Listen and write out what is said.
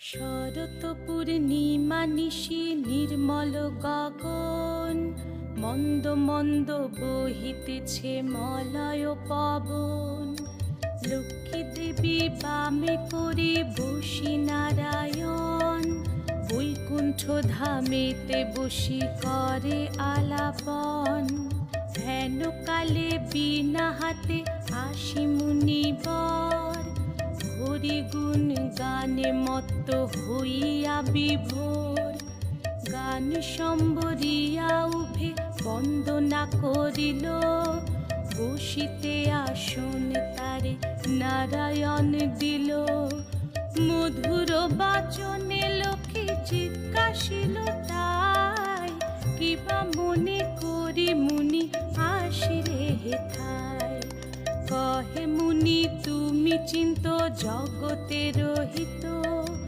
শরৎ পূর্ণিমা নিশি নির্মল গগন, মন্দ মন্দ বহিতেছে মলয় পবন। লক্ষ্মী দেবী বামে করে বসি নারায়ণ, বৈকুণ্ঠ ধামেতে বসি করে আলাপন। হেন কালে বিনা হাতে আসি মুনিবর, হরি গুণ গানে মত্ত হইয়া বিভোর। গান সম্বরিয়া উভে বন্দনা করিল, বসিতে আসন তারে নারায়ণ দিল। মধুর বাচনে লোকে জিজ্ঞাসিল তাই, কিবা মনে করি মুনি আসিরে হেথায়। কহে মুনি তুমি চিন্ত জগতের হিত,